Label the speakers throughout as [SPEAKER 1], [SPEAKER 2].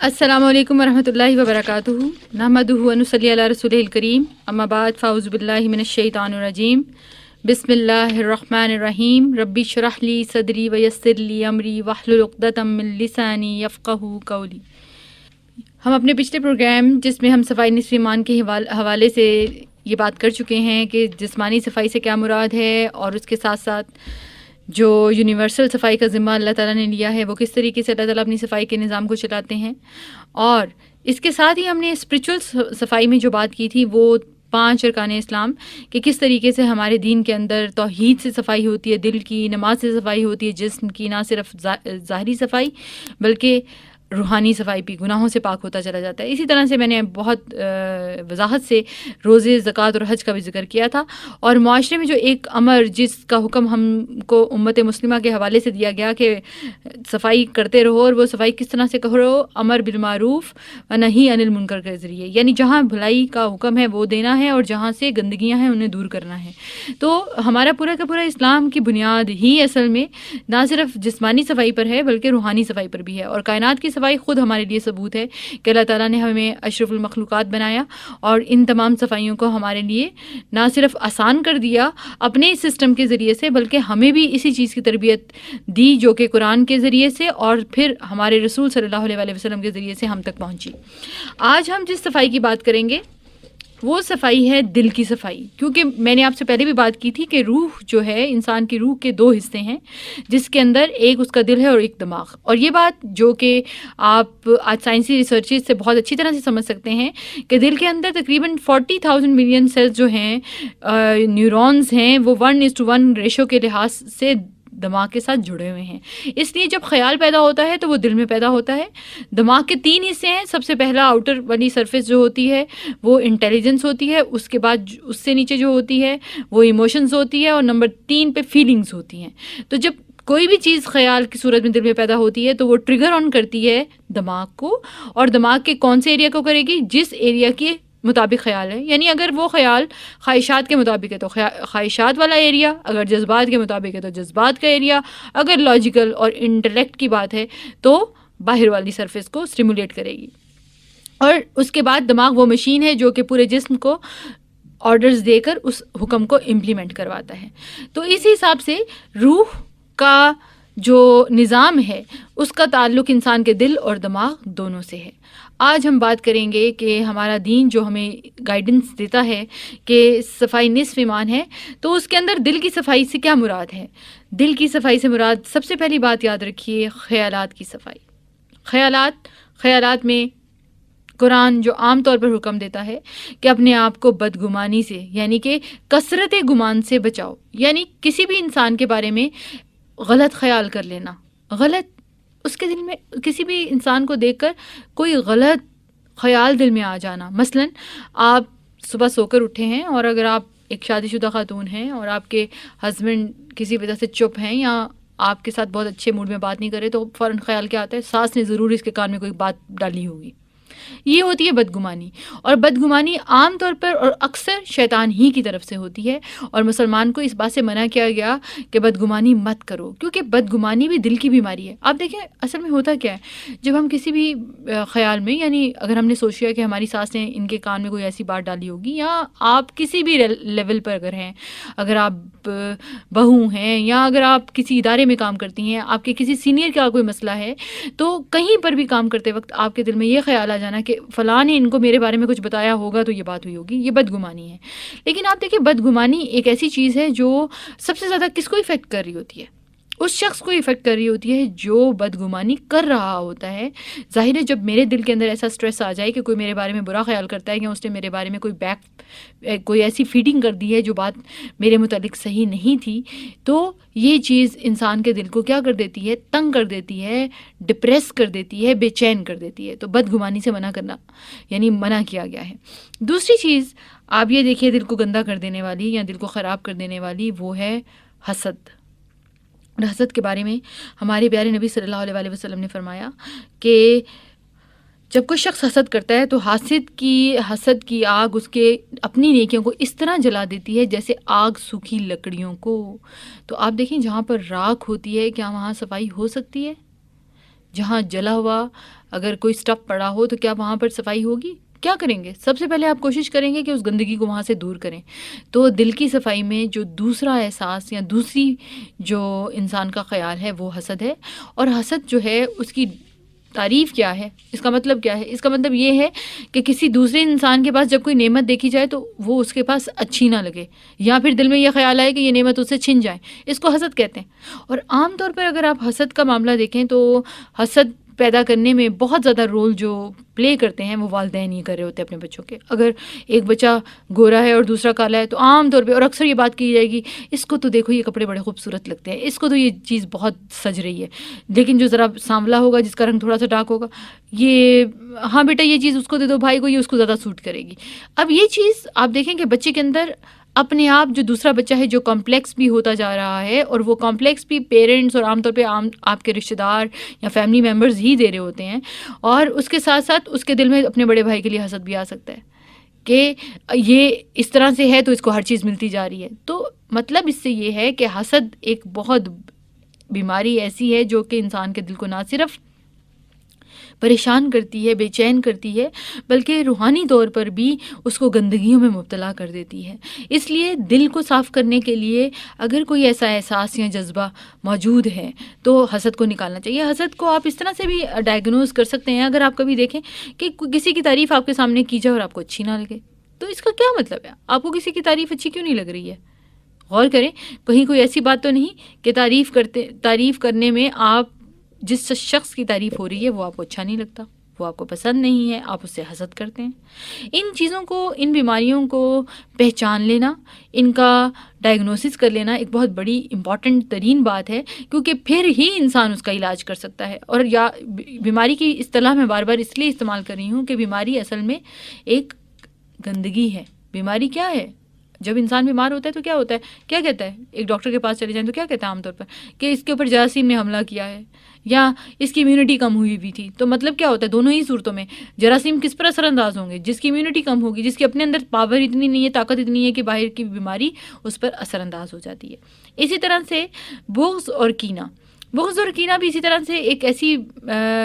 [SPEAKER 1] السلام علیکم ورحمۃ اللہ وبرکاتہ نحمدہ و نصلی علی رسولہ الکریم اما بعد فاعوذ باللہ من الشیطان الرجیم بسم اللہ الرحمن الرحیم ربی اشرح لی صدری ویسر لی امری واحلل عقدۃ من لسانی یفقہوا قولی۔ ہم اپنے پچھلے پروگرام جس میں ہم صفائی نصف ایمان کے حوالے سے یہ بات کر چکے ہیں کہ جسمانی صفائی سے کیا مراد ہے، اور اس کے ساتھ ساتھ جو یونیورسل صفائی کا ذمہ اللہ تعالیٰ نے لیا ہے وہ کس طریقے سے اللہ تعالیٰ اپنی صفائی کے نظام کو چلاتے ہیں، اور اس کے ساتھ ہی ہم نے اسپریچول صفائی میں جو بات کی تھی وہ 5 ارکان اسلام کہ کس طریقے سے ہمارے دین کے اندر توحید سے صفائی ہوتی ہے، دل کی، نماز سے صفائی ہوتی ہے، جسم کی نہ صرف ظاہری صفائی بلکہ روحانی صفائی بھی، گناہوں سے پاک ہوتا چلا جاتا ہے۔ اسی طرح سے میں نے بہت وضاحت سے روزے، زکوٰۃ اور حج کا بھی ذکر کیا تھا، اور معاشرے میں جو ایک امر جس کا حکم ہم کو امت مسلمہ کے حوالے سے دیا گیا کہ صفائی کرتے رہو، اور وہ صفائی کس طرح سے کرو، امر بالمعروف و نہی عن المنکر کے ذریعے، یعنی جہاں بھلائی کا حکم ہے وہ دینا ہے اور جہاں سے گندگیاں ہیں انہیں دور کرنا ہے۔ تو ہمارا پورا کا پورا اسلام کی بنیاد ہی اصل میں نہ صرف جسمانی صفائی پر ہے بلکہ روحانی صفائی پر بھی ہے، اور کائنات کی صفائی خود ہمارے لیے ثبوت ہے کہ اللہ تعالیٰ نے ہمیں اشرف المخلوقات بنایا، اور ان تمام صفائیوں کو ہمارے لیے نہ صرف آسان کر دیا اپنے سسٹم کے ذریعے سے، بلکہ ہمیں بھی اسی چیز کی تربیت دی جو کہ قرآن کے ذریعے سے اور پھر ہمارے رسول صلی اللہ علیہ وسلم کے ذریعے سے ہم تک پہنچی۔ آج ہم جس صفائی کی بات کریں گے وہ صفائی ہے دل کی صفائی، کیونکہ میں نے آپ سے پہلے بھی بات کی تھی کہ روح جو ہے، انسان کی روح کے 2 حصے ہیں، جس کے اندر ایک اس کا دل ہے اور ایک دماغ، اور یہ بات جو کہ آپ آج سائنسی ریسرچز سے بہت اچھی طرح سے سمجھ سکتے ہیں کہ دل کے اندر تقریباً 40,000 ملین سیلز جو ہیں، نیورونز ہیں، وہ 1:1 ریشو کے لحاظ سے دماغ کے ساتھ جڑے ہوئے ہیں۔ اس لیے جب خیال پیدا ہوتا ہے تو وہ دل میں پیدا ہوتا ہے۔ دماغ کے 3 حصے ہیں، سب سے پہلا آؤٹر والی سرفیس جو ہوتی ہے وہ انٹیلیجنس ہوتی ہے، اس کے بعد اس سے نیچے جو ہوتی ہے وہ ایموشنز ہوتی ہے، اور نمبر 3 پہ فیلنگز ہوتی ہیں۔ تو جب کوئی بھی چیز خیال کی صورت میں دل میں پیدا ہوتی ہے تو وہ ٹریگر آن کرتی ہے دماغ کو، اور دماغ کے کون سے ایریا کو کرے گی؟ جس ایریا کے مطابق خیال ہے، یعنی اگر وہ خیال خواہشات کے مطابق ہے تو خواہشات والا ایریا، اگر جذبات کے مطابق ہے تو جذبات کا ایریا، اگر لاجیکل اور انٹلیکٹ کی بات ہے تو باہر والی سرفیس کو اسٹیمولیٹ کرے گی۔ اور اس کے بعد دماغ وہ مشین ہے جو کہ پورے جسم کو آرڈرز دے کر اس حکم کو امپلیمنٹ کرواتا ہے۔ تو اسی حساب سے روح کا جو نظام ہے اس کا تعلق انسان کے دل اور دماغ دونوں سے ہے۔ آج ہم بات کریں گے کہ ہمارا دین جو ہمیں گائیڈنس دیتا ہے کہ صفائی نصف ایمان ہے، تو اس کے اندر دل کی صفائی سے کیا مراد ہے؟ دل کی صفائی سے مراد سب سے پہلی بات یاد رکھیے خیالات کی صفائی۔ خیالات میں قرآن جو عام طور پر حکم دیتا ہے کہ اپنے آپ کو بدگمانی سے، یعنی کہ کثرت گمان سے بچاؤ، یعنی کسی بھی انسان کے بارے میں غلط خیال کر لینا، غلط اس کے دل میں کسی بھی انسان کو دیکھ کر کوئی غلط خیال دل میں آ جانا۔ مثلاً آپ صبح سو کر اٹھے ہیں، اور اگر آپ ایک شادی شدہ خاتون ہیں اور آپ کے ہسبینڈ کسی وجہ سے چپ ہیں یا آپ کے ساتھ بہت اچھے موڈ میں بات نہیں کرے، تو فوراً خیال کیا آتا ہے؟ ساس نے ضرور اس کے کان میں کوئی بات ڈالی ہوگی۔ یہ ہوتی ہے بدگمانی، اور بدگمانی عام طور پر اور اکثر شیطان ہی کی طرف سے ہوتی ہے، اور مسلمان کو اس بات سے منع کیا گیا کہ بدگمانی مت کرو، کیونکہ بدگمانی بھی دل کی بیماری ہے۔ آپ دیکھیں اصل میں ہوتا کیا ہے، جب ہم کسی بھی خیال میں، یعنی اگر ہم نے سوچ لیا کہ ہماری ساس نے ان کے کان میں کوئی ایسی بات ڈالی ہوگی، یا آپ کسی بھی لیول پر اگر ہیں، اگر آپ بہو ہیں یا اگر آپ کسی ادارے میں کام کرتی ہیں، آپ کے کسی سینئر کا کوئی مسئلہ ہے، تو کہیں پر بھی کام کرتے وقت آپ کے دل میں یہ خیال آ جانا کہ فلاں نے ان کو میرے بارے میں کچھ بتایا ہوگا تو یہ بات ہوئی ہوگی، یہ بدگمانی ہے۔ لیکن آپ دیکھیں بدگمانی ایک ایسی چیز ہے جو سب سے زیادہ کس کو افیکٹ کر رہی ہوتی ہے؟ اس شخص کو افیکٹ کر رہی ہوتی ہے جو بدگمانی کر رہا ہوتا ہے۔ ظاہر ہے جب میرے دل کے اندر ایسا سٹریس آ جائے کہ کوئی میرے بارے میں برا خیال کرتا ہے، کہ اس نے میرے بارے میں کوئی ایسی فیڈنگ کر دی ہے جو بات میرے متعلق صحیح نہیں تھی، تو یہ چیز انسان کے دل کو کیا کر دیتی ہے؟ تنگ کر دیتی ہے، ڈپریس کر دیتی ہے، بے چین کر دیتی ہے۔ تو بدگمانی سے منع کرنا یعنی منع کیا گیا ہے۔ دوسری چیز آپ یہ دیکھیے دل کو گندا کر دینے والی یا دل کو خراب کر دینے والی، وہ ہے حسد۔ اور حسد کے بارے میں ہمارے پیارے نبی صلی اللہ علیہ وسلم نے فرمایا کہ جب کوئی شخص حسد کرتا ہے تو حسد کی آگ اس کے اپنی نیکیوں کو اس طرح جلا دیتی ہے جیسے آگ سوکھی لکڑیوں کو۔ تو آپ دیکھیں جہاں پر راکھ ہوتی ہے کیا وہاں صفائی ہو سکتی ہے؟ جہاں جلا ہوا اگر کوئی اسٹف پڑا ہو تو کیا وہاں پر صفائی ہوگی؟ کیا کریں گے؟ سب سے پہلے آپ کوشش کریں گے کہ اس گندگی کو وہاں سے دور کریں. تو دل کی صفائی میں جو دوسرا احساس یا دوسری جو انسان کا خیال ہے وہ حسد ہے. اور حسد جو ہے اس کی تعریف کیا ہے؟ اس کا مطلب کیا ہے؟ اس کا مطلب یہ ہے کہ کسی دوسرے انسان کے پاس جب کوئی نعمت دیکھی جائے تو وہ اس کے پاس اچھی نہ لگے، یا پھر دل میں یہ خیال آئے کہ یہ نعمت اس سے چھن جائے. اس کو حسد کہتے ہیں. اور عام طور پر اگر آپ حسد کا معاملہ دیکھیں تو حسد پیدا کرنے میں بہت زیادہ رول جو پلے کرتے ہیں وہ والدین ہی کر رہے ہوتے ہیں اپنے بچوں کے. اگر ایک بچہ گورا ہے اور دوسرا کالا ہے تو عام طور پہ اور اکثر یہ بات کی جائے گی اس کو تو دیکھو یہ کپڑے بڑے خوبصورت لگتے ہیں، اس کو تو یہ چیز بہت سج رہی ہے. لیکن جو ذرا سانولا ہوگا، جس کا رنگ تھوڑا سا ڈارک ہوگا، یہ ہاں بیٹا یہ چیز اس کو دے دو بھائی کو، یہ اس کو زیادہ سوٹ کرے گی. اب یہ چیز آپ دیکھیں کہ بچے کے اندر اپنے آپ جو دوسرا بچہ ہے جو کمپلیکس بھی ہوتا جا رہا ہے، اور وہ کمپلیکس بھی پیرنٹس اور عام طور پہ آپ کے رشتہ دار یا فیملی ممبرز ہی دے رہے ہوتے ہیں. اور اس کے ساتھ ساتھ اس کے دل میں اپنے بڑے بھائی کے لیے حسد بھی آ سکتا ہے کہ یہ اس طرح سے ہے تو اس کو ہر چیز ملتی جا رہی ہے. تو مطلب اس سے یہ ہے کہ حسد ایک بہت بیماری ایسی ہے جو کہ انسان کے دل کو نہ صرف پریشان کرتی ہے، بے چین کرتی ہے، بلکہ روحانی طور پر بھی اس کو گندگیوں میں مبتلا کر دیتی ہے. اس لیے دل کو صاف کرنے کے لیے اگر کوئی ایسا احساس یا جذبہ موجود ہے تو حسد کو نکالنا چاہیے. حسد کو آپ اس طرح سے بھی ڈائگنوز کر سکتے ہیں. اگر آپ کبھی دیکھیں کہ کسی کی تعریف آپ کے سامنے کی جائے اور آپ کو اچھی نہ لگے تو اس کا کیا مطلب ہے؟ آپ کو کسی کی تعریف اچھی کیوں نہیں لگ رہی ہے؟ غور کریں، کہیں کوئی ایسی بات تو نہیں کہ تعریف کرنے میں آپ جس شخص کی تعریف ہو رہی ہے وہ آپ کو اچھا نہیں لگتا، وہ آپ کو پسند نہیں ہے، آپ اس سے حسد کرتے ہیں. ان چیزوں کو، ان بیماریوں کو پہچان لینا، ان کا ڈائگنوسس کر لینا ایک بہت بڑی امپورٹنٹ ترین بات ہے، کیونکہ پھر ہی انسان اس کا علاج کر سکتا ہے. اور یا بیماری کی اصطلاح میں بار بار اس لیے استعمال کر رہی ہوں کہ بیماری اصل میں ایک گندگی ہے. بیماری کیا ہے؟ جب انسان بیمار ہوتا ہے تو کیا ہوتا ہے؟ کیا کہتا ہے؟ ایک ڈاکٹر کے پاس چلے جائیں تو کیا کہتا ہے عام طور پر کہ اس کے اوپر جراثیم نے حملہ کیا ہے یا اس کی امیونٹی کم ہوئی ہوئی تھی. تو مطلب کیا ہوتا ہے؟ دونوں ہی صورتوں میں جراثیم کس پر اثر انداز ہوں گے؟ جس کی امیونٹی کم ہوگی، جس کے اپنے اندر پاور اتنی نہیں ہے، طاقت اتنی ہے کہ باہر کی بیماری اس پر اثر انداز ہو جاتی ہے. اسی طرح سے بغض اور کینہ بھی اسی طرح سے ایک ایسی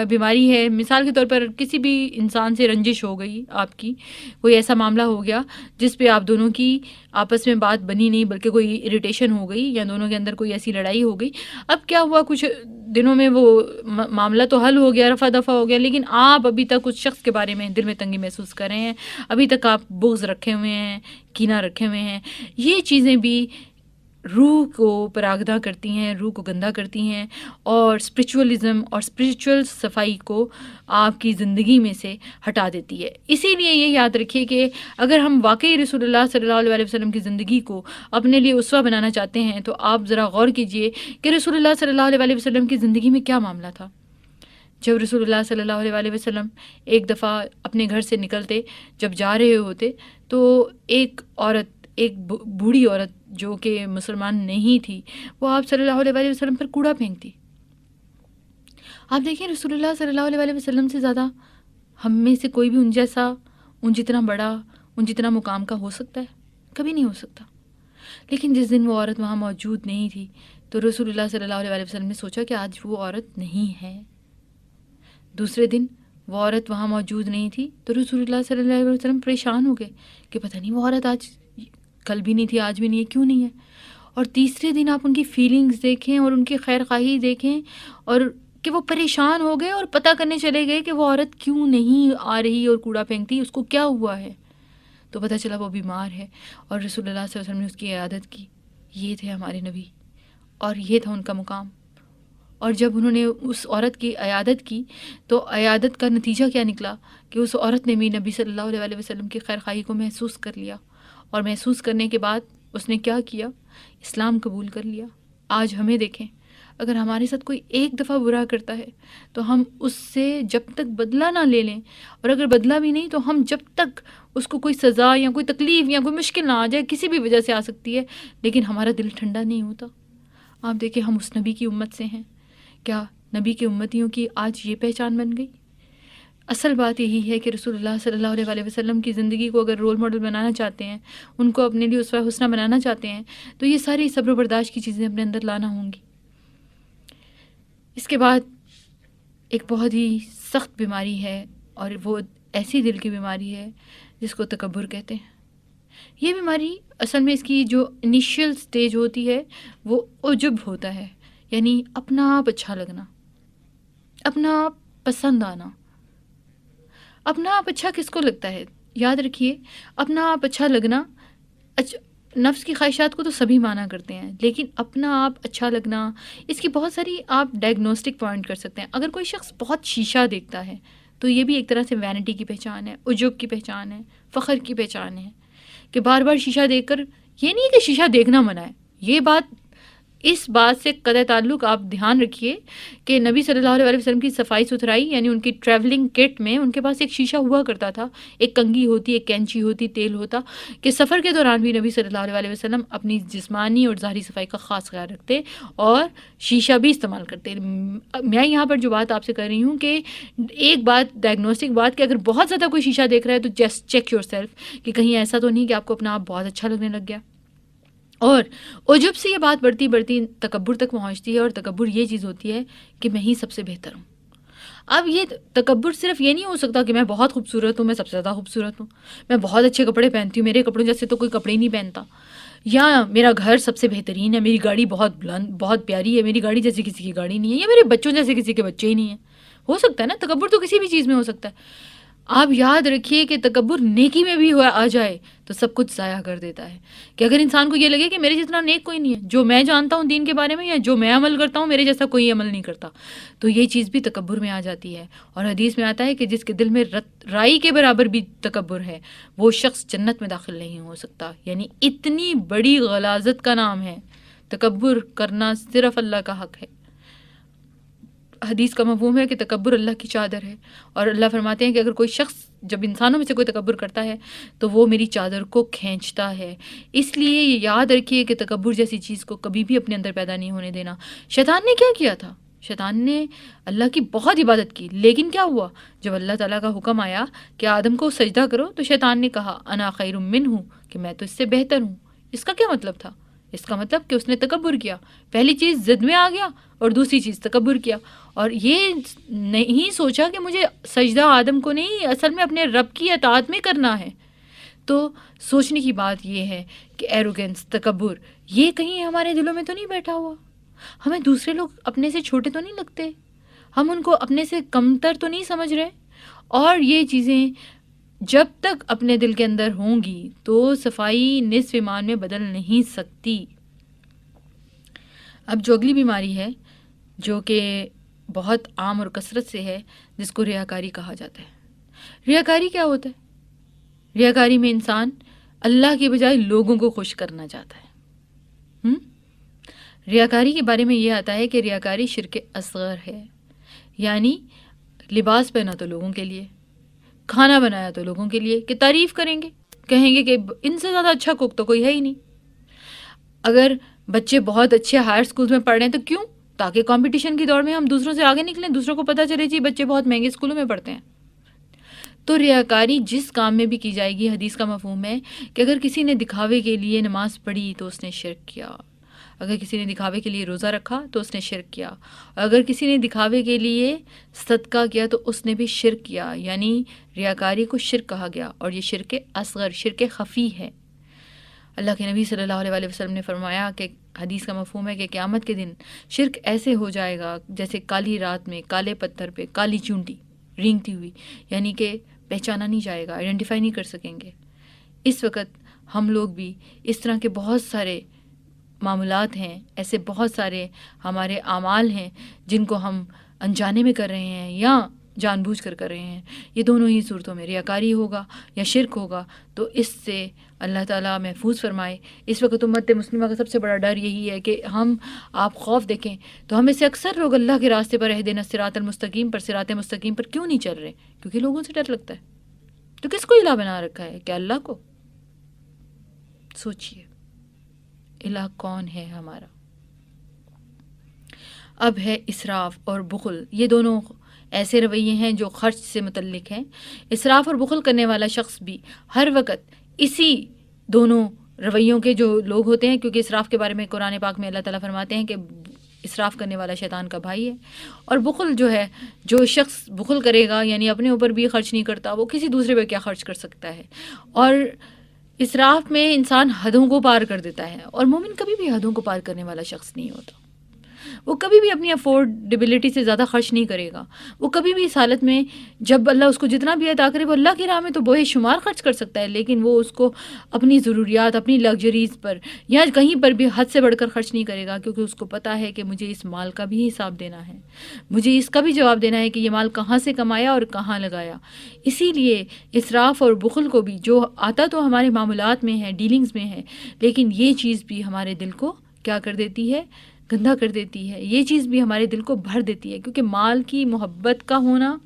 [SPEAKER 1] بیماری ہے. مثال کے طور پر کسی بھی انسان سے رنجش ہو گئی، آپ کی کوئی ایسا معاملہ ہو گیا جس پہ آپ دونوں کی آپس میں بات بنی نہیں بلکہ کوئی اریٹیشن ہو گئی یا دونوں کے اندر کوئی ایسی لڑائی ہو گئی. اب کیا ہوا، کچھ دنوں میں وہ معاملہ تو حل ہو گیا، رفع دفع ہو گیا، لیکن آپ ابھی تک اس شخص کے بارے میں دل میں تنگی محسوس کر رہے ہیں، ابھی تک آپ بغض رکھے ہوئے ہیں، کینہ رکھے ہوئے ہیں. یہ چیزیں بھی روح کو پراگدہ کرتی ہیں، روح کو گندا کرتی ہیں، اور اسپریچولزم اور اسپریچول صفائی کو آپ کی زندگی میں سے ہٹا دیتی ہے. اسی لیے یہ یاد رکھیے کہ اگر ہم واقعی رسول اللہ صلی اللہ علیہ وسلم کی زندگی کو اپنے لیے اسوہ بنانا چاہتے ہیں تو آپ ذرا غور کیجئے کہ رسول اللہ صلی اللہ علیہ وسلم کی زندگی میں کیا معاملہ تھا. جب رسول اللہ صلی اللہ علیہ وسلم ایک دفعہ اپنے گھر سے نکلتے، جب جا رہے ہوتے تو ایک عورت، ایک بوڑھی عورت جو کہ مسلمان نہیں تھی، وہ آپ صلی اللہ علیہ وسلم پر کوڑا پھینکتی. آپ دیکھیں رسول اللہ صلی اللہ علیہ وسلم سے زیادہ ہم میں سے کوئی بھی ان جیسا، ان جتنا بڑا، ان جتنا مقام کا ہو سکتا ہے؟ کبھی نہیں ہو سکتا. لیکن جس دن وہ عورت وہاں موجود نہیں تھی تو رسول اللہ صلی اللہ علیہ وسلم نے سوچا کہ آج وہ عورت نہیں ہے. دوسرے دن وہ عورت وہاں موجود نہیں تھی تو رسول اللہ صلی اللہ علیہ وسلم پریشان ہو گئے کہ پتہ نہیں وہ عورت آج، کل بھی نہیں تھی، آج بھی نہیں ہے، کیوں نہیں ہے. اور تیسرے دن آپ ان کی فیلنگز دیکھیں اور ان کی خیر خواہی دیکھیں، اور کہ وہ پریشان ہو گئے اور پتہ کرنے چلے گئے کہ وہ عورت کیوں نہیں آ رہی اور کوڑا پھینکتی، اس کو کیا ہوا ہے. تو پتہ چلا وہ بیمار ہے، اور رسول اللہ صلی اللہ علیہ وسلم نے اس کی عیادت کی. یہ تھے ہمارے نبی اور یہ تھا ان کا مقام. اور جب انہوں نے اس عورت کی عیادت کی تو عیادت کا نتیجہ کیا نکلا کہ اس عورت نے بھی نبی صلی اللہ علیہ وسلم کی خیر خواہی کو محسوس کر لیا، اور محسوس کرنے کے بعد اس نے کیا کیا؟ اسلام قبول کر لیا. آج ہمیں دیکھیں، اگر ہمارے ساتھ کوئی ایک دفعہ برا کرتا ہے تو ہم اس سے جب تک بدلہ نہ لے لیں، اور اگر بدلہ بھی نہیں تو ہم جب تک اس کو کوئی سزا یا کوئی تکلیف یا کوئی مشکل نہ آ جائے، کسی بھی وجہ سے آ سکتی ہے، لیکن ہمارا دل ٹھنڈا نہیں ہوتا. آپ دیکھیں ہم اس نبی کی امت سے ہیں، کیا نبی کے امتیوں کی آج یہ پہچان بن گئی؟ اصل بات یہی ہے کہ رسول اللہ صلی اللہ علیہ وسلم کی زندگی کو اگر رول ماڈل بنانا چاہتے ہیں، ان کو اپنے لیے اسوہ حسنہ بنانا چاہتے ہیں، تو یہ ساری صبر و برداشت کی چیزیں اپنے اندر لانا ہوں گی. اس کے بعد ایک بہت ہی سخت بیماری ہے، اور وہ ایسی دل کی بیماری ہے جس کو تکبر کہتے ہیں۔ یہ بیماری اصل میں اس کی جو انیشیل سٹیج ہوتی ہے وہ عجب ہوتا ہے، یعنی اپنا آپ اچھا لگنا، اپنا آپ پسند آنا۔ اپنا آپ اچھا کس کو لگتا ہے؟ یاد رکھیے، اپنا آپ اچھا لگنا، نفس کی خواہشات کو تو سبھی مانا کرتے ہیں، لیکن اپنا آپ اچھا لگنا، اس کی بہت ساری آپ ڈائگنوسٹک پوائنٹ کر سکتے ہیں۔ اگر کوئی شخص بہت شیشہ دیکھتا ہے تو یہ بھی ایک طرح سے وینٹی کی پہچان ہے، عجب کی پہچان ہے، فخر کی پہچان ہے، کہ بار بار شیشہ دیکھ کر، یہ نہیں کہ شیشہ دیکھنا منع ہے، یہ بات، اس بات سے قطع تعلق آپ دھیان رکھیے کہ نبی صلی اللہ علیہ وسلم کی صفائی ستھرائی، یعنی ان کی ٹریولنگ کٹ میں ان کے پاس ایک شیشہ ہوا کرتا تھا، ایک کنگھی ہوتی، ایک کینچی ہوتی، تیل ہوتا، کہ سفر کے دوران بھی نبی صلی اللہ علیہ وسلم اپنی جسمانی اور ظاہری صفائی کا خاص خیال رکھتے اور شیشہ بھی استعمال کرتے۔ میں یہاں پر جو بات آپ سے کر رہی ہوں کہ ایک بات ڈائگنوسٹک بات، کہ اگر بہت زیادہ کوئی شیشہ دیکھ رہا ہے تو جسٹ چیک یور سیلف کہ کہیں ایسا تو نہیں کہ آپ کو اپنا آپ بہت اچھا لگنے لگ گیا۔ اور عجب سے یہ بات بڑھتی بڑھتی تکبر تک پہنچتی ہے، اور تکبر یہ چیز ہوتی ہے کہ میں ہی سب سے بہتر ہوں۔ اب یہ تکبر صرف یہ نہیں ہو سکتا کہ میں بہت خوبصورت ہوں، میں سب سے زیادہ خوبصورت ہوں، میں بہت اچھے کپڑے پہنتی ہوں، میرے کپڑوں جیسے تو کوئی کپڑے ہی نہیں پہنتا، یا میرا گھر سب سے بہترین ہے، میری گاڑی بہت بلند بہت پیاری ہے، میری گاڑی جیسی کسی کی گاڑی نہیں ہے، یا میرے بچوں جیسے کسی کے بچے ہی نہیں ہیں۔ ہو سکتا ہے نا، تکبر تو کسی بھی چیز میں ہو سکتا ہے۔ آپ یاد رکھیے کہ تکبر نیکی میں بھی آ جائے تو سب کچھ ضائع کر دیتا ہے، کہ اگر انسان کو یہ لگے کہ میرے جتنا نیک کوئی نہیں ہے، جو میں جانتا ہوں دین کے بارے میں یا جو میں عمل کرتا ہوں میرے جیسا کوئی عمل نہیں کرتا، تو یہ چیز بھی تکبر میں آ جاتی ہے۔ اور حدیث میں آتا ہے کہ جس کے دل میں رائی کے برابر بھی تکبر ہے وہ شخص جنت میں داخل نہیں ہو سکتا، یعنی اتنی بڑی غلاظت کا نام ہے۔ تکبر کرنا صرف اللہ کا حق ہے۔ حدیث کا مفہوم ہے کہ تکبر اللہ کی چادر ہے، اور اللہ فرماتے ہیں کہ اگر کوئی شخص، جب انسانوں میں سے کوئی تکبر کرتا ہے تو وہ میری چادر کو کھینچتا ہے۔ اس لیے یہ یاد رکھیے کہ تکبر جیسی چیز کو کبھی بھی اپنے اندر پیدا نہیں ہونے دینا۔ شیطان نے کیا کیا تھا؟ شیطان نے اللہ کی بہت عبادت کی، لیکن کیا ہوا؟ جب اللہ تعالیٰ کا حکم آیا کہ آدم کو سجدہ کرو تو شیطان نے کہا انا خیر منہ، کہ میں تو اس سے بہتر ہوں۔ اس کا کیا مطلب تھا؟ اس کا مطلب کہ اس نے تکبر کیا۔ پہلی چیز ضد میں آ گیا، اور دوسری چیز تکبر کیا، اور یہ نہیں سوچا کہ مجھے سجدہ آدم کو نہیں، اصل میں اپنے رب کی اطاعت میں کرنا ہے۔ تو سوچنے کی بات یہ ہے کہ ایروگنس، تکبر، یہ کہیں ہمارے دلوں میں تو نہیں بیٹھا ہوا؟ ہمیں دوسرے لوگ اپنے سے چھوٹے تو نہیں لگتے؟ ہم ان کو اپنے سے کمتر تو نہیں سمجھ رہے؟ اور یہ چیزیں جب تک اپنے دل کے اندر ہوں گی تو صفائی نصف ایمان میں بدل نہیں سکتی۔ اب جو اگلی بیماری ہے جو کہ بہت عام اور کثرت سے ہے، جس کو ریاکاری کہا جاتا ہے۔ ریاکاری کیا ہوتا ہے؟ ریاکاری میں انسان اللہ کے بجائے لوگوں کو خوش کرنا چاہتا ہے۔ ریاکاری کے بارے میں یہ آتا ہے کہ ریاکاری شرک اصغر ہے، یعنی لباس پہنا تو لوگوں کے لیے، کھانا بنایا تو لوگوں کے لیے، کہ تعریف کریں گے، کہیں گے کہ ان سے زیادہ اچھا کوک تو کوئی ہے ہی نہیں۔ اگر بچے بہت اچھے ہائر اسکولز میں پڑھ رہے ہیں تو کیوں؟ تاکہ کمپٹیشن کی دوڑ میں ہم دوسروں سے آگے نکلیں، دوسروں کو پتہ چلے جی بچے بہت مہنگے اسکولوں میں پڑھتے ہیں۔ تو ریاکاری جس کام میں بھی کی جائے گی، حدیث کا مفہوم ہے کہ اگر کسی نے دکھاوے کے لیے نماز پڑھی تو اس نے شرک کیا، اگر کسی نے دکھاوے کے لیے روزہ رکھا تو اس نے شرک کیا، اور اگر کسی نے دکھاوے کے لیے صدقہ کیا تو اس نے بھی شرک کیا، یعنی ریاکاری کو شرک کہا گیا، اور یہ شرک اصغر، شرک خفی ہے۔ اللہ کے نبی صلی اللہ علیہ وسلم نے فرمایا کہ حدیث کا مفہوم ہے کہ قیامت کے دن شرک ایسے ہو جائے گا جیسے کالی رات میں کالے پتھر پہ کالی چونٹی رینگتی ہوئی، یعنی کہ پہچانا نہیں جائے گا، آئیڈینٹیفائی نہیں کر سکیں گے۔ اس وقت ہم لوگ بھی اس طرح کے بہت سارے معاملات ہیں، ایسے بہت سارے ہمارے اعمال ہیں جن کو ہم انجانے میں کر رہے ہیں یا جان بوجھ کر رہے ہیں۔ یہ دونوں ہی صورتوں میں ریاکاری ہوگا یا شرک ہوگا، تو اس سے اللہ تعالیٰ محفوظ فرمائے۔ اس وقت امت مسلمہ کا سب سے بڑا ڈر یہی ہے کہ آپ خوف دیکھیں تو ہم میں سے اکثر لوگ اللہ کے راستے پر اہدنا الصراط المستقیم پر، صراط مستقیم پر کیوں نہیں چل رہے؟ کیونکہ لوگوں سے ڈر لگتا ہے۔ تو کس کو الہ بنا رکھا ہے؟ کیا اللہ کو؟ سوچئے الہ کون ہے ہمارا؟ اب ہے اسراف اور بخل، یہ دونوں ایسے رویے ہیں جو خرچ سے متعلق ہیں۔ اسراف اور بخل کرنے والا شخص بھی ہر وقت اسی دونوں رویوں کے جو لوگ ہوتے ہیں، کیونکہ اسراف کے بارے میں قرآن پاک میں اللہ تعالیٰ فرماتے ہیں کہ اسراف کرنے والا شیطان کا بھائی ہے. اور بخل جو ہے، جو شخص بخل کرے گا یعنی اپنے اوپر بھی خرچ نہیں کرتا، وہ کسی دوسرے پہ کیا خرچ کر سکتا ہے. اور اسراف میں انسان حدوں کو پار کر دیتا ہے، اور مومن کبھی بھی حدوں کو پار کرنے والا شخص نہیں ہوتا. وہ کبھی بھی اپنی افورڈیبلٹی سے زیادہ خرچ نہیں کرے گا. وہ کبھی بھی اس حالت میں، جب اللہ اس کو جتنا بھی عطا کرے، وہ اللہ کی راہ میں تو بے شمار خرچ کر سکتا ہے، لیکن وہ اس کو اپنی ضروریات، اپنی لگژریز پر یا کہیں پر بھی حد سے بڑھ کر خرچ نہیں کرے گا، کیونکہ اس کو پتہ ہے کہ مجھے اس مال کا بھی حساب دینا ہے، مجھے اس کا بھی جواب دینا ہے کہ یہ مال کہاں سے کمایا اور کہاں لگایا. اسی لیے اسراف اور بخل کو بھی، جو آتا تو ہمارے معاملات میں ہے، ڈیلنگز میں ہے، لیکن یہ چیز بھی ہمارے دل کو کیا کر دیتی ہے؟ گندہ کر دیتی ہے. یہ چیز بھی ہمارے دل کو بھر دیتی ہے، کیونکہ مال کی محبت کا ہونا،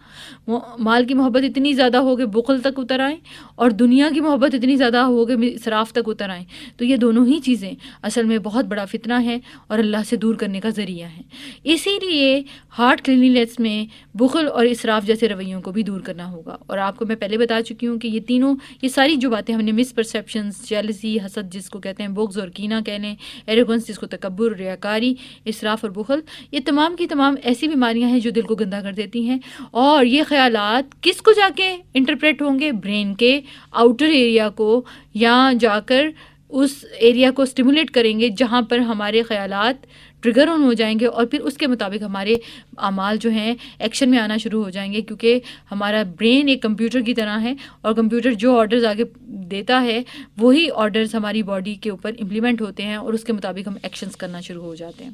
[SPEAKER 1] مال کی محبت اتنی زیادہ ہو کہ بخل تک اتر آئیں، اور دنیا کی محبت اتنی زیادہ ہو کہ اسراف تک اتر آئیں. تو یہ دونوں ہی چیزیں اصل میں بہت بڑا فتنہ ہے اور اللہ سے دور کرنے کا ذریعہ ہیں. اسی لیے ہارٹ کلینلیس میں بخل اور اسراف جیسے رویوں کو بھی دور کرنا ہوگا. اور آپ کو میں پہلے بتا چکی ہوں کہ یہ تینوں، یہ ساری جو باتیں ہم نے، مس پرسیپشنز، جیلسی، حسد جس کو کہتے ہیں، بغض اور کینہ کہہ لیں، ایروگنس جس کو تکبر، ریاکاری، اسراف اور بخل، یہ تمام کی تمام ایسی بیماریاں ہیں جو دل کو گندہ کر دیتی ہیں. اور یہ خیالات کس کو جا کے انٹرپریٹ ہوں گے؟ برین کے آؤٹر ایریا کو، یا جا کر اس ایریا کو سٹیمولیٹ کریں گے جہاں پر ہمارے خیالات ٹریگر آن ہو جائیں گے، اور پھر اس کے مطابق ہمارے اعمال جو ہیں ایکشن میں آنا شروع ہو جائیں گے. کیونکہ ہمارا برین ایک کمپیوٹر کی طرح ہے، اور کمپیوٹر جو آرڈرز آگے دیتا ہے وہی آرڈرز ہماری باڈی کے اوپر امپلیمنٹ ہوتے ہیں، اور اس کے مطابق ہم ایکشنز کرنا شروع ہو جاتے ہیں.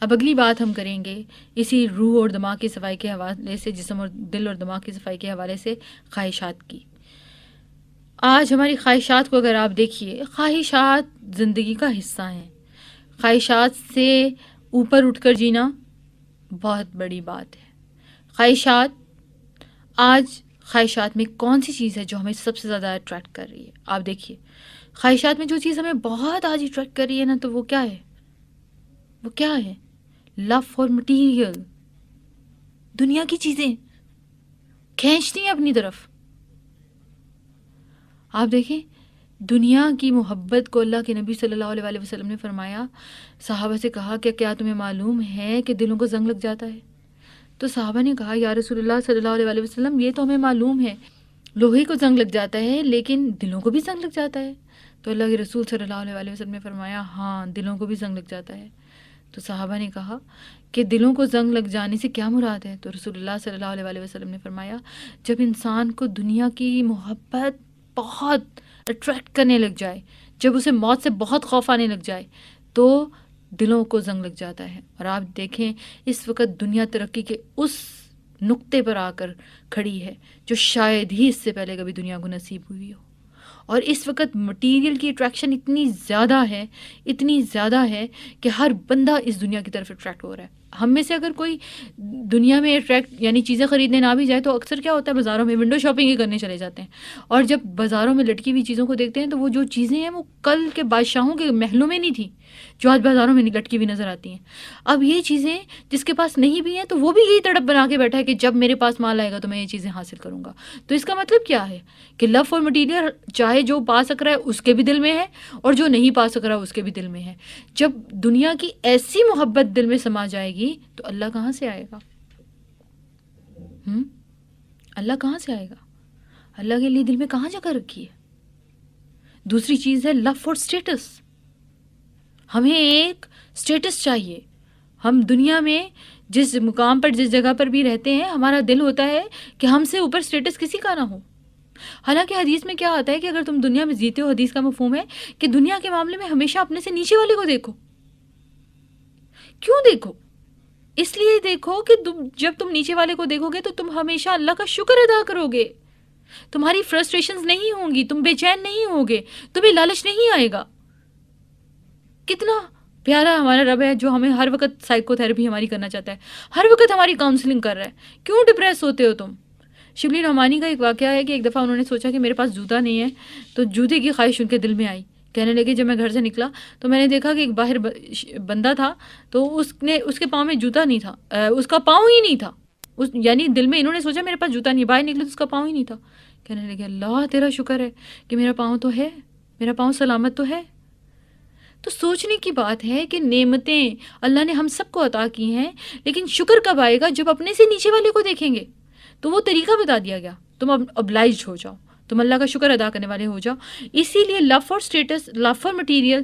[SPEAKER 1] اب اگلی بات ہم کریں گے اسی روح اور دماغ کی صفائی کے حوالے سے، جسم اور دل اور دماغ کی صفائی کے حوالے سے، خواہشات کی. آج ہماری خواہشات کو اگر آپ دیکھیے، خواہشات زندگی کا حصہ ہیں. خواہشات سے اوپر اٹھ کر جینا بہت بڑی بات ہے. خواہشات میں کون سی چیز ہے جو ہمیں سب سے زیادہ اٹریکٹ کر رہی ہے؟ آپ دیکھیے، خواہشات میں جو چیز ہمیں بہت آج اٹریکٹ کر رہی ہے نا، تو وہ کیا ہے؟ وہ کیا ہے؟ Love for material. دنیا کی چیزیں کھینچتی ہیں اپنی طرف. آپ دیکھیں، دنیا کی محبت کو اللہ کے نبی صلی اللہ علیہ وسلم نے فرمایا، صحابہ سے کہا کہ کیا تمہیں معلوم ہے کہ دلوں کو زنگ لگ جاتا ہے؟ تو صحابہ نے کہا، یا رسول اللہ صلی اللہ علیہ وسلم، یہ تو ہمیں معلوم ہے، لوہے کو زنگ لگ جاتا ہے، لیکن دلوں کو بھی زنگ لگ جاتا ہے. تو اللہ کے رسول صلی اللہ علیہ وسلم نے فرمایا، ہاں، دلوں کو بھی زنگ لگ جاتا ہے. تو صحابہ نے کہا کہ دلوں کو زنگ لگ جانے سے کیا مراد ہے؟ تو رسول اللہ صلی اللہ علیہ وسلم نے فرمایا، جب انسان کو دنیا کی محبت بہت اٹریکٹ کرنے لگ جائے، جب اسے موت سے بہت خوف آنے لگ جائے، تو دلوں کو زنگ لگ جاتا ہے. اور آپ دیکھیں، اس وقت دنیا ترقی کے اس نقطے پر آ کر کھڑی ہے جو شاید ہی اس سے پہلے کبھی دنیا کو نصیب ہوئی ہو. اور اس وقت مٹیریل کی اٹریکشن اتنی زیادہ ہے کہ ہر بندہ اس دنیا کی طرف اٹریکٹ ہو رہا ہے. ہم میں سے اگر کوئی دنیا میں اٹریکٹ یعنی چیزیں خریدنے نہ بھی جائے، تو اکثر کیا ہوتا ہے، بازاروں میں ونڈو شاپنگ ہی کرنے چلے جاتے ہیں. اور جب بازاروں میں لٹکی ہوئی چیزوں کو دیکھتے ہیں، تو وہ جو چیزیں ہیں وہ کل کے بادشاہوں کے محلوں میں نہیں تھیں جو آج بازاروں میں لٹکی ہوئی نظر آتی ہیں. اب یہ چیزیں جس کے پاس نہیں بھی ہیں، تو وہ بھی یہی تڑپ بنا کے بیٹھا ہے کہ جب میرے پاس مال آئے گا تو میں یہ چیزیں حاصل کروں گا. تو اس کا مطلب کیا ہے کہ لو فار مٹیریل چاہے جو پا سک رہا ہے اس کے بھی دل میں ہے، اور جو نہیں پا سک رہا اس کے بھی دل میں ہے. جب دنیا کی ایسی محبت دل میں سما جائے گی تو اللہ کہاں سے آئے گا؟ اللہ کہاں سے آئے گا؟ اللہ کے لیے دل میں کہاں جگہ رکھی ہے؟ دوسری چیز ہے لو فار اسٹیٹس. ہمیں ایک اسٹیٹس چاہیے. ہم دنیا میں جس مقام پر، جس جگہ پر بھی رہتے ہیں، ہمارا دل ہوتا ہے کہ ہم سے اوپر اسٹیٹس کسی کا نہ ہو. حالانکہ حدیث میں کیا آتا ہے کہ اگر تم دنیا میں جیتے ہو، حدیث کا مفہوم ہے کہ دنیا کے معاملے میں ہمیشہ اپنے سے نیچے والے کو دیکھو. کیوں دیکھو؟ اس لیے دیکھو کہ جب تم نیچے والے کو دیکھو گے تو تم ہمیشہ اللہ کا شکر ادا کرو گے. تمہاری فرسٹریشنز نہیں ہوں گی، تم بے چین نہیں ہوگے، تمہیں لالچ نہیں آئے گا. کتنا پیارا ہمارا رب ہے جو ہمیں ہر وقت سائیکو تھراپی ہماری کرنا چاہتا ہے، ہر وقت ہماری کاؤنسلنگ کر رہا ہے. کیوں ڈپریس ہوتے ہو تم؟ شبلی رحمانی کا ایک واقعہ ہے کہ ایک دفعہ انہوں نے سوچا کہ میرے پاس جوتا نہیں ہے، تو جوتے کی خواہش ان کے دل میں آئی. کہنے لگے، جب میں گھر سے نکلا تو میں نے دیکھا کہ ایک باہر بندہ تھا، تو اس کے پاؤں میں جوتا نہیں تھا، اس کا پاؤں ہی نہیں تھا. یعنی دل میں انہوں نے سوچا میرے پاس جوتا نہیں، باہر نکلے تو اس کا پاؤں ہی نہیں تھا. کہنے لگے، اللہ تیرا شکر ہے کہ میرا پاؤں تو ہے، میرا پاؤں سلامت تو ہے. تو سوچنے کی بات ہے کہ نعمتیں اللہ نے ہم سب کو عطا کی ہیں، لیکن شکر کب آئے گا؟ جب اپنے سے نیچے والے کو دیکھیں گے. تو وہ طریقہ بتا دیا گیا، تم اب obliged ہو جاؤ، تم اللہ کا شکر ادا کرنے والے ہو جاؤ. اسی لیے love for status, love for material,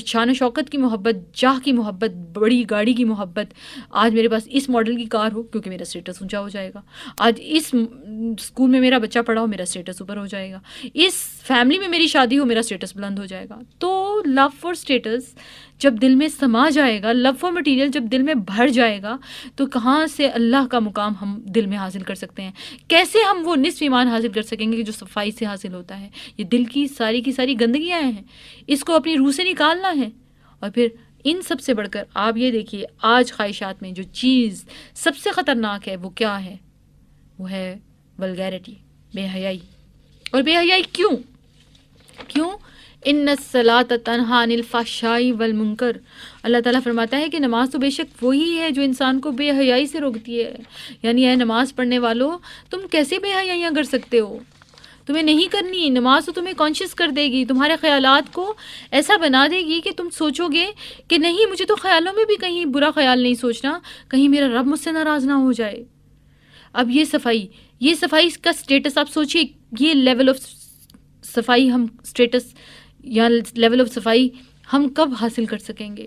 [SPEAKER 1] شان و شوکت کی محبت، جاہ کی محبت، بڑی گاڑی کی محبت، آج میرے پاس اس ماڈل کی کار ہو کیونکہ میرا اسٹیٹس اونچا ہو جائے گا، آج اس اسکول میں میرا بچہ پڑھا ہو میرا اسٹیٹس اوپر ہو جائے گا، اس فیملی میں میری شادی ہو میرا اسٹیٹس بلند ہو جائے گا. تو لو فار اسٹیٹس جب دل میں سما جائے گا، لو فار مٹیریل جب دل میں بھر جائے گا، تو کہاں سے اللہ کا مقام ہم دل میں حاصل کر سکتے ہیں؟ کیسے ہم وہ نصف ایمان حاصل کر سکیں گے کہ جو صفائی سے حاصل ہوتا ہے؟ یہ دل کی ساری گندگیاں ہیں، اس کو اپنی روح سے نکالنا ہے. اور پھر ان سب سے بڑھ کر آپ یہ دیکھیے، آج خواہشات میں جو چیز سب سے خطرناک ہے وہ کیا ہے؟ وہ ہے ولگیرٹی، بے حیائی. اور بے حیائی کیوں؟ ان الصلاۃ تنہی عن الفحشاء والمنکر. اللہ تعالیٰ فرماتا ہے کہ نماز تو بے شک وہی ہے جو انسان کو بے حیائی سے روکتی ہے. یعنی اے نماز پڑھنے والو، تم کیسے بے حیائیاں کر سکتے ہو؟ تمہیں نہیں کرنی. نماز تو تمہیں کانشیس کر دے گی، تمہارے خیالات کو ایسا بنا دے گی کہ تم سوچو گے کہ نہیں، مجھے تو خیالوں میں بھی کہیں برا خیال نہیں سوچنا، کہیں میرا رب مجھ سے ناراض نہ ہو جائے. اب یہ صفائی کا سٹیٹس آپ سوچئے، یہ لیول آف صفائی ہم سٹیٹس یا لیول آف صفائی ہم کب حاصل کر سکیں گے؟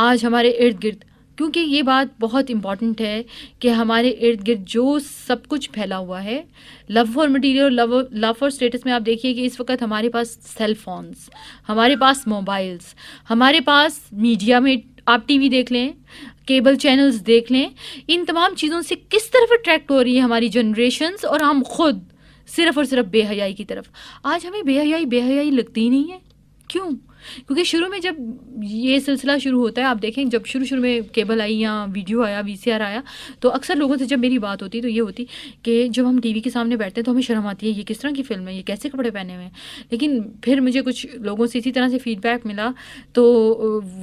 [SPEAKER 1] آج ہمارے ارد گرد، کیونکہ یہ بات بہت امپورٹنٹ ہے کہ ہمارے ارد گرد جو سب کچھ پھیلا ہوا ہے، love for material, love for status میں آپ دیکھیے کہ اس وقت ہمارے پاس سیل فونز، ہمارے پاس موبائلز، ہمارے پاس میڈیا میں آپ ٹی وی دیکھ لیں، کیبل چینلز دیکھ لیں، ان تمام چیزوں سے کس طرف اٹریکٹ ہو رہی ہے ہماری جنریشنز، اور ہم خود صرف اور صرف بے حیائی کی طرف. آج ہمیں بے حیائی لگتی ہی نہیں ہے. کیوں؟ کیونکہ شروع میں جب یہ سلسلہ شروع ہوتا ہے، آپ دیکھیں جب شروع میں کیبل آئی یا ویڈیو آیا، VCR آیا، تو اکثر لوگوں سے جب میری بات ہوتی تو یہ ہوتی کہ جب ہم ٹی وی کے سامنے بیٹھتے ہیں تو ہمیں شرم آتی ہے، یہ کس طرح کی فلم ہے، یہ کیسے کپڑے پہنے ہوئے ہیں. لیکن پھر مجھے کچھ لوگوں سے اسی طرح سے فیڈ بیک ملا، تو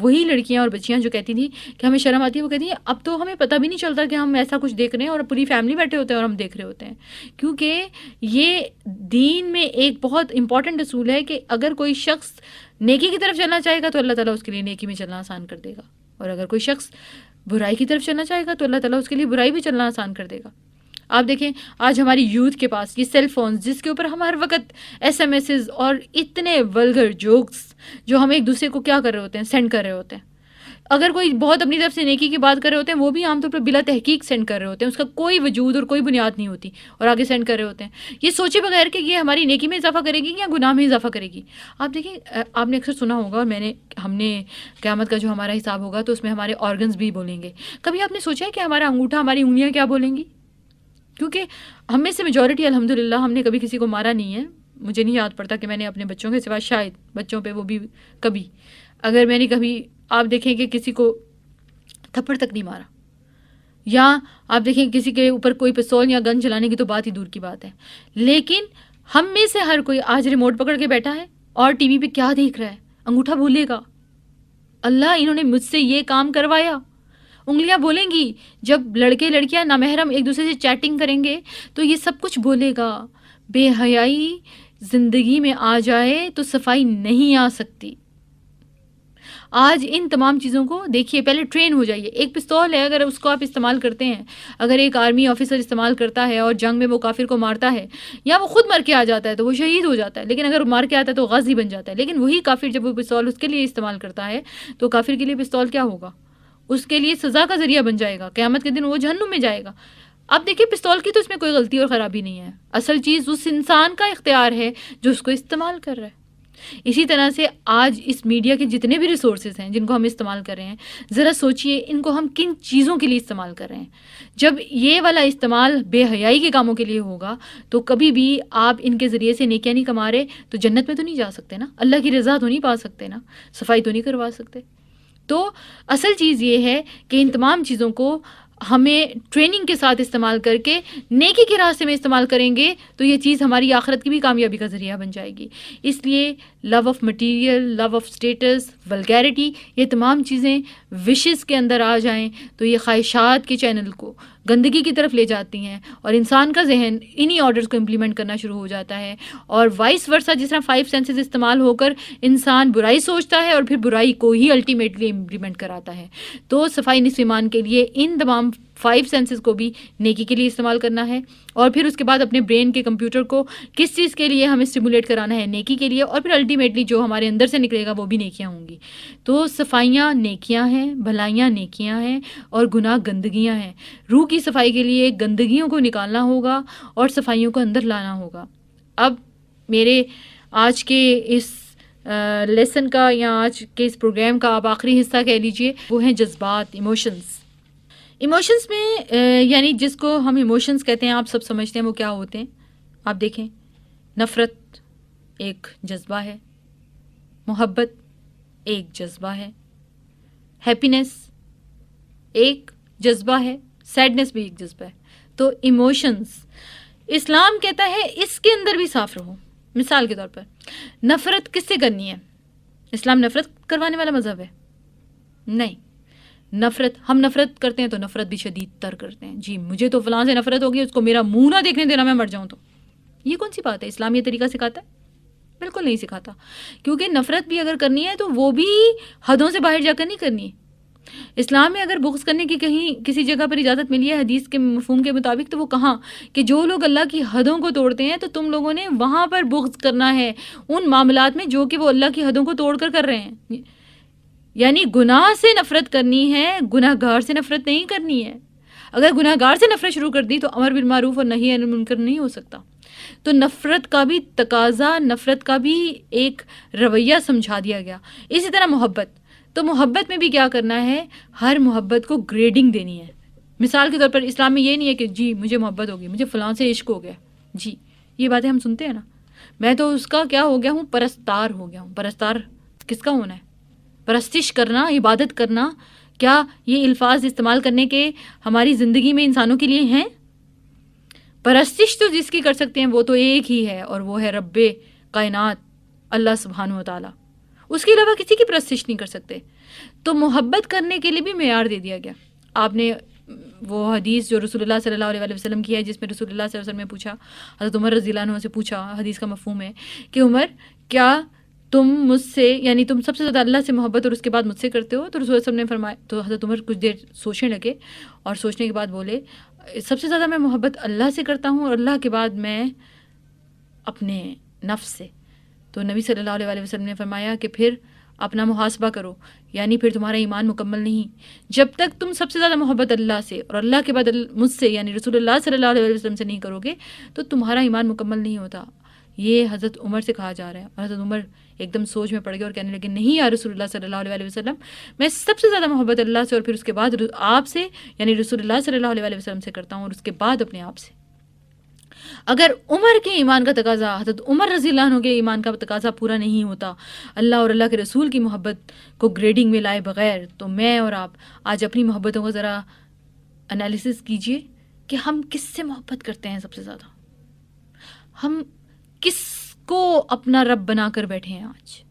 [SPEAKER 1] وہی لڑکیاں اور بچیاں جو کہتی تھیں کہ ہمیں شرم آتی ہے، وہ کہتی ہیں اب تو ہمیں پتہ بھی نہیں چلتا کہ ہم ایسا کچھ دیکھ رہے ہیں اور پوری فیملی بیٹھے ہوتے ہیں اور ہم دیکھ رہے ہوتے ہیں. کیونکہ یہ دین میں ایک بہت امپورٹنٹ اصول ہے کہ اگر کوئی شخص نیکی کی طرف چلنا چاہے گا تو اللہ تعالیٰ اس کے لیے نیکی میں چلنا آسان کر دے گا، اور اگر کوئی شخص برائی کی طرف چلنا چاہے گا تو اللہ تعالیٰ اس کے لیے برائی بھی چلنا آسان کر دے گا. آپ دیکھیں آج ہماری یوتھ کے پاس یہ سیل فونز، جس کے اوپر ہم ہر وقت SMS اور اتنے ولگر جوکس جو ہم ایک دوسرے کو کیا کر رہے ہوتے ہیں، سینڈ کر رہے ہوتے ہیں. اگر کوئی بہت اپنی طرف سے نیکی کی بات کر رہے ہوتے ہیں، وہ بھی عام طور پر بلا تحقیق سینڈ کر رہے ہوتے ہیں، اس کا کوئی وجود اور کوئی بنیاد نہیں ہوتی، اور آگے سینڈ کر رہے ہوتے ہیں یہ سوچے بغیر کہ یہ ہماری نیکی میں اضافہ کرے گی یا گناہ میں اضافہ کرے گی. آپ دیکھیں، آپ نے اکثر سنا ہوگا، اور ہم نے قیامت کا جو ہمارا حساب ہوگا تو اس میں ہمارے آرگنز بھی بولیں گے. کبھی آپ نے سوچا ہے کہ ہمارا انگوٹھا، ہماری انگلیاں کیا بولیں گی؟ کیونکہ ہم میں سے میجورٹی الحمدللہ ہم نے کبھی کسی کو مارا نہیں ہے. مجھے نہیں یاد پڑتا کہ میں نے اپنے بچوں کے سوا، شاید بچوں پہ وہ بھی کبھی، اگر میں نے کبھی، آپ دیکھیں کہ کسی کو تھپڑ تک نہیں مارا، یا آپ دیکھیں کسی کے اوپر کوئی پستول یا گن چلانے کی تو بات ہی دور کی بات ہے. لیکن ہم میں سے ہر کوئی آج ریموٹ پکڑ کے بیٹھا ہے اور ٹی وی پہ کیا دیکھ رہا ہے؟ انگوٹھا بولے گا اللہ انہوں نے مجھ سے یہ کام کروایا. انگلیاں بولیں گی جب لڑکے لڑکیاں نامحرم ایک دوسرے سے چیٹنگ کریں گے تو یہ سب کچھ بولے گا. بے حیائی زندگی میں آ جائے تو صفائی نہیں آ سکتی. آج ان تمام چیزوں کو دیکھیے، پہلے ٹرین ہو جائیے. ایک پستول ہے، اگر اس کو آپ استعمال کرتے ہیں، اگر ایک آرمی آفیسر استعمال کرتا ہے اور جنگ میں وہ کافر کو مارتا ہے، یا وہ خود مر کے آ جاتا ہے تو وہ شہید ہو جاتا ہے، لیکن اگر مار کے آتا ہے تو غازی بن جاتا ہے. لیکن وہی کافر جب وہ پستول اس کے لیے استعمال کرتا ہے تو کافر کے لیے پستول کیا ہوگا؟ اس کے لیے سزا کا ذریعہ بن جائے گا. قیامت کے دن وہ جہنم میں جائے گا. اب دیکھیے، پستول کی تو اس میں کوئی غلطی اور خرابی نہیں ہے، اصل چیز اس انسان کا اختیار ہے جو اس کو استعمال کر رہا ہے. اسی طرح سے آج اس میڈیا کے جتنے بھی ریسورسز ہیں جن کو ہم استعمال کر رہے ہیں، ذرا سوچئے ان کو ہم کن چیزوں کے لیے استعمال کر رہے ہیں. جب یہ والا استعمال بے حیائی کے کاموں کے لیے ہوگا تو کبھی بھی آپ ان کے ذریعے سے نیکیاں نہیں کما رہے تو جنت میں تو نہیں جا سکتے نا، اللہ کی رضا تو نہیں پا سکتے نا، صفائی تو نہیں کروا سکتے. تو اصل چیز یہ ہے کہ ان تمام چیزوں کو ہمیں ٹریننگ کے ساتھ استعمال کر کے نیکی کے راستے میں استعمال کریں گے تو یہ چیز ہماری آخرت کی بھی کامیابی کا ذریعہ بن جائے گی. اس لیے love of material, love of status, vulgarity, یہ تمام چیزیں وشز کے اندر آ جائیں تو یہ خواہشات کے چینل کو گندگی کی طرف لے جاتی ہیں اور انسان کا ذہن انہی آرڈرز کو امپلیمنٹ کرنا شروع ہو جاتا ہے. اور وائس ورسا جس طرح 5 سینسز استعمال ہو کر انسان برائی سوچتا ہے اور پھر برائی کو ہی الٹیمیٹلی امپلیمنٹ کراتا ہے. تو صفائی نصف ایمان کے لیے ان تمام 5 سینسز کو بھی نیکی کے لیے استعمال کرنا ہے اور پھر اس کے بعد اپنے برین کے کمپیوٹر کو کس چیز کے لیے ہمیں اسٹیمولیٹ کرانا ہے, نیکی کے لیے, اور پھر الٹیمیٹلی جو ہمارے اندر سے نکلے گا وہ بھی نیکیاں ہوں گی. تو صفائیاں نیکیاں ہیں, بھلائیاں نیکیاں ہیں اور گناہ گندگیاں ہیں. روح کی صفائی کے لیے گندگیوں کو نکالنا ہوگا اور صفائیوں کو اندر لانا ہوگا. اب میرے آج کے اس لیسن کا یا آج کے اس پروگرام کا آپ آخری حصہ کہہ لیجئے, وہ ہیں جذبات, ایموشنز. ایموشنز میں یعنی جس کو ہم ایموشنز کہتے ہیں آپ سب سمجھتے ہیں وہ کیا ہوتے ہیں. آپ دیکھیں, نفرت ایک جذبہ ہے, محبت ایک جذبہ ہے, ہیپینس ایک جذبہ ہے, سیڈنس بھی ایک جذبہ ہے. تو ایموشنز اسلام کہتا ہے اس کے اندر بھی صاف رہو. مثال کے طور پر نفرت کس سے کرنی ہے؟ اسلام نفرت کروانے والا مذہب ہے؟ نہیں. نفرت, ہم نفرت کرتے ہیں تو نفرت بھی شدید تر کرتے ہیں. جی مجھے تو فلاں سے نفرت ہوگی, اس کو میرا منہ نہ دیکھنے دینا, میں مر جاؤں تو. یہ کون سی بات ہے؟ اسلام یہ طریقہ سکھاتا ہے؟ بالکل نہیں سکھاتا. کیونکہ نفرت بھی اگر کرنی ہے تو وہ بھی حدوں سے باہر جا کر نہیں کرنی ہے. اسلام میں اگر بغض کرنے کی کہیں کسی جگہ پر اجازت ملی ہے حدیث کے مفہوم کے مطابق, تو وہ کہاں کہ جو لوگ اللہ کی حدوں کو توڑتے ہیں تو تم لوگوں نے وہاں پر بغض کرنا ہے ان معاملات میں جو کہ وہ اللہ کی حدوں کو توڑ کر رہے ہیں. یعنی گناہ سے نفرت کرنی ہے, گناہ گار سے نفرت نہیں کرنی ہے. اگر گناہ گار سے نفرت شروع کر دی تو امر بالمعروف اور نہی عن المنکر نہیں ہو سکتا. تو نفرت کا بھی تقاضا, نفرت کا بھی ایک رویہ سمجھا دیا گیا. اسی طرح محبت, تو محبت میں بھی کیا کرنا ہے, ہر محبت کو گریڈنگ دینی ہے. مثال کے طور پر اسلام میں یہ نہیں ہے کہ جی مجھے محبت ہوگی, مجھے فلاں سے عشق ہو گیا. جی یہ باتیں ہم سنتے ہیں نا, میں تو اس کا کیا ہو گیا ہوں, پرستار ہو گیا ہوں. پرستار کس کا ہونا ہے؟ پرستش کرنا, عبادت کرنا. کیا یہ الفاظ استعمال کرنے کے ہماری زندگی میں انسانوں کے لیے ہیں؟ پرستش تو جس کی کر سکتے ہیں وہ تو ایک ہی ہے, اور وہ ہے رب کائنات اللہ سبحانہ و تعالیٰ. اس کے علاوہ کسی کی پرستش نہیں کر سکتے. تو محبت کرنے کے لیے بھی معیار دے دیا گیا. آپ نے وہ حدیث جو رسول اللہ صلی اللہ علیہ وسلم کی ہے, جس میں رسول اللہ صلی اللہ علیہ وسلم نے پوچھا, حضرت عمر رضی اللہ عنہ سے پوچھا, حدیث کا مفہوم ہے کہ عمر کیا تم مجھ سے, یعنی تم سب سے زیادہ اللہ سے محبت اور اس کے بعد مجھ سے کرتے ہو؟ تو رسول اللہ صلی اللہ علیہ وسلم نے فرمایا, تو حضرت عمر کچھ دیر سوچنے لگے اور سوچنے کے بعد بولے, سب سے زیادہ میں محبت اللہ سے کرتا ہوں اور اللہ کے بعد میں اپنے نفس سے. تو نبی صلی اللہ علیہ وسلم نے فرمایا کہ پھر اپنا محاسبہ کرو, یعنی پھر تمہارا ایمان مکمل نہیں. جب تک تم سب سے زیادہ محبت اللہ سے اور اللہ کے بعد مجھ سے یعنی رسول اللہ صلی اللہ علیہ وسلم سے نہیں کرو گے تو تمہارا ایمان مکمل نہیں ہوتا. یہ حضرت عمر سے کہا جا رہا ہے. اور حضرت عمر ایک دم سوچ میں پڑ گئے اور کہنے لگے, نہیں یا رسول اللہ صلی اللہ علیہ وسلم, میں سب سے زیادہ محبت اللہ سے اور پھر اس کے بعد آپ سے یعنی رسول اللہ صلی اللہ علیہ وسلم سے کرتا ہوں اور اس کے بعد اپنے آپ سے. اگر عمر کے ایمان کا تقاضا, حضرت عمر رضی اللہ عنہ کے ایمان کا تقاضا پورا نہیں ہوتا اللہ اور اللہ کے رسول کی محبت کو گریڈنگ میں لائے بغیر, تو میں اور آپ آج اپنی محبتوں کا ذرا انالیسس کیجئے کہ ہم کس سے محبت کرتے ہیں سب سے زیادہ. ہم کس کو اپنا رب بنا کر بیٹھے ہیں آج؟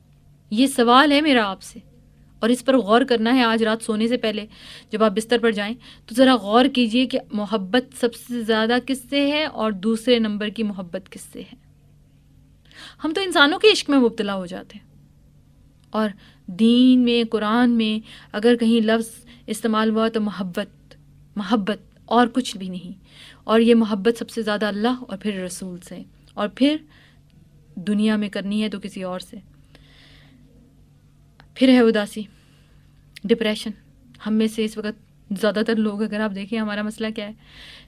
[SPEAKER 1] یہ سوال ہے میرا آپ سے, اور اس پر غور کرنا ہے. آج رات سونے سے پہلے جب آپ بستر پر جائیں تو ذرا غور کیجئے کہ محبت سب سے زیادہ کس سے ہے اور دوسرے نمبر کی محبت کس سے ہے. ہم تو انسانوں کے عشق میں مبتلا ہو جاتے ہیں, اور دین میں, قرآن میں اگر کہیں لفظ استعمال ہوا تو محبت, محبت اور کچھ بھی نہیں. اور یہ محبت سب سے زیادہ اللہ اور پھر رسول سے, اور پھر دنیا میں کرنی ہے تو کسی اور سے. پھر ہے اداسی, ڈپریشن. ہم میں سے اس وقت زیادہ تر لوگ, اگر آپ دیکھیں ہمارا مسئلہ کیا ہے,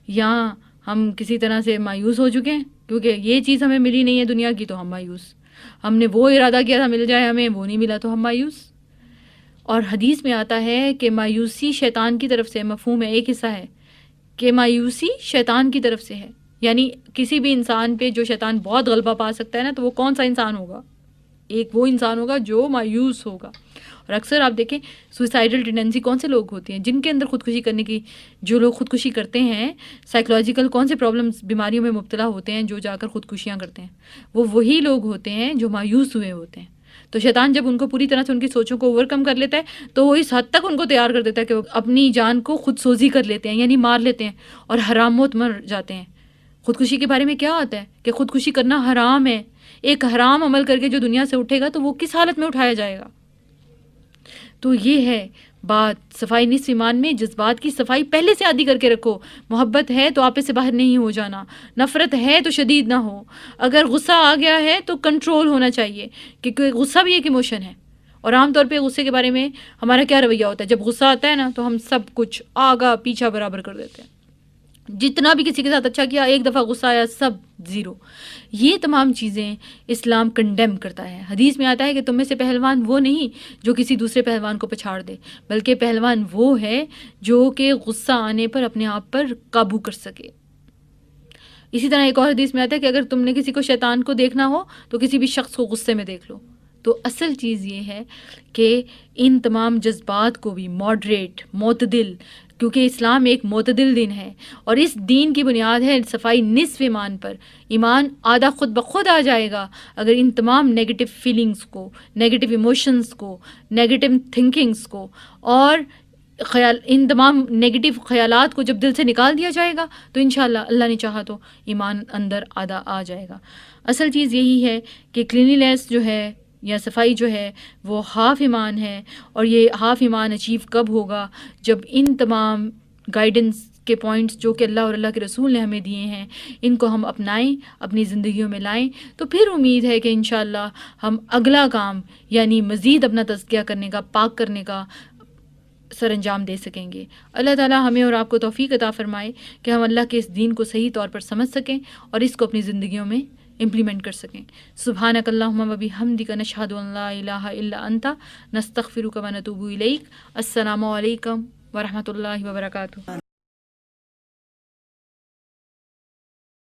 [SPEAKER 1] یا ہم کسی طرح سے مایوس ہو چکے ہیں کیونکہ یہ چیز ہمیں ملی نہیں ہے دنیا کی, تو ہم مایوس. ہم نے وہ ارادہ کیا تھا مل جائے ہمیں, وہ نہیں ملا تو ہم مایوس. اور حدیث میں آتا ہے کہ مایوسی شیطان کی طرف سے, مفہوم ہے, ایک حصہ ہے کہ مایوسی شیطان کی طرف سے ہے. یعنی کسی بھی انسان پہ جو شیطان بہت غلبہ پا سکتا ہے نا, تو وہ کون سا انسان ہوگا؟ ایک وہ انسان ہوگا جو مایوس ہوگا. اور اکثر آپ دیکھیں سوئسائڈل ٹینڈنسی کون سے لوگ ہوتے ہیں جن کے اندر خودکشی کرنے کی, جو لوگ خودکشی کرتے ہیں سائیکولوجیکل کون سے پرابلمس, بیماریوں میں مبتلا ہوتے ہیں جو جا کر خودکشیاں کرتے ہیں, وہ وہی لوگ ہوتے ہیں جو مایوس ہوئے ہوتے ہیں. تو شیطان جب ان کو پوری طرح سے ان کی سوچوں کو اوور کم کر لیتا ہے تو وہ اس حد تک ان کو تیار کر دیتا ہے کہ وہ اپنی جان کو خود سوزی کر لیتے ہیں، یعنی مار لیتے ہیں اور حرام موت مر جاتے ہیں۔ خودکشی کے بارے میں کیا آتا ہے کہ خودکشی کرنا حرام ہے۔ ایک حرام عمل کر کے جو دنیا سے اٹھے گا تو وہ کس حالت میں اٹھایا جائے گا؟ تو یہ ہے بات، صفائی نصف ایمان میں جذبات کی صفائی پہلے سے عادی کر کے رکھو۔ محبت ہے تو آپے سے باہر نہیں ہو جانا، نفرت ہے تو شدید نہ ہو، اگر غصہ آ گیا ہے تو کنٹرول ہونا چاہیے، کیونکہ غصہ بھی ایک ایموشن ہے۔ اور عام طور پہ غصے کے بارے میں ہمارا کیا رویہ ہوتا ہے؟ جب غصہ آتا ہے نا تو ہم سب کچھ آگا پیچھا برابر کر دیتے ہیں، جتنا بھی کسی کے ساتھ اچھا کیا، ایک دفعہ غصہ آیا سب زیرو۔ یہ تمام چیزیں اسلام کنڈیم کرتا ہے۔ حدیث میں آتا ہے کہ تم میں سے پہلوان وہ نہیں جو کسی دوسرے پہلوان کو پچھاڑ دے، بلکہ پہلوان وہ ہے جو کہ غصہ آنے پر اپنے آپ پر قابو کر سکے۔ اسی طرح ایک اور حدیث میں آتا ہے کہ اگر تم نے کسی کو شیطان کو دیکھنا ہو تو کسی بھی شخص کو غصے میں دیکھ لو۔ تو اصل چیز یہ ہے کہ ان تمام جذبات کو بھی ماڈریٹ، معتدل، کیونکہ اسلام ایک معتدل دین ہے اور اس دین کی بنیاد ہے صفائی نصف ایمان پر۔ ایمان آدھا خود بخود آ جائے گا اگر ان تمام نیگیٹو فیلنگز کو، نیگیٹو ایموشنز کو، نیگیٹو تھنکنگز کو اور ان تمام نیگیٹو خیالات کو جب دل سے نکال دیا جائے گا تو انشاءاللہ اللہ نے چاہا تو ایمان اندر آدھا آ جائے گا۔ اصل چیز یہی ہے کہ کلینیلیس جو ہے یا صفائی جو ہے وہ ہاف ایمان ہے، اور یہ ہاف ایمان اچیو کب ہوگا؟ جب ان تمام گائیڈنس کے پوائنٹس جو کہ اللہ اور اللہ کے رسول نے ہمیں دیے ہیں ان کو ہم اپنائیں، اپنی زندگیوں میں لائیں، تو پھر امید ہے کہ انشاءاللہ ہم اگلا کام یعنی مزید اپنا تزکیہ کرنے کا، پاک کرنے کا سر انجام دے سکیں گے۔ اللہ تعالیٰ ہمیں اور آپ کو توفیق عطا فرمائے کہ ہم اللہ کے اس دین کو صحیح طور پر سمجھ سکیں اور اس کو اپنی زندگیوں میں امپلیمنٹ کر سکیں۔ سبحانک اللہم و بحمدک نشہد ان لا الہ الا انت نستغفرک و نتوب الیک۔ السلام علیکم ورحمۃ اللہ وبرکاتہ۔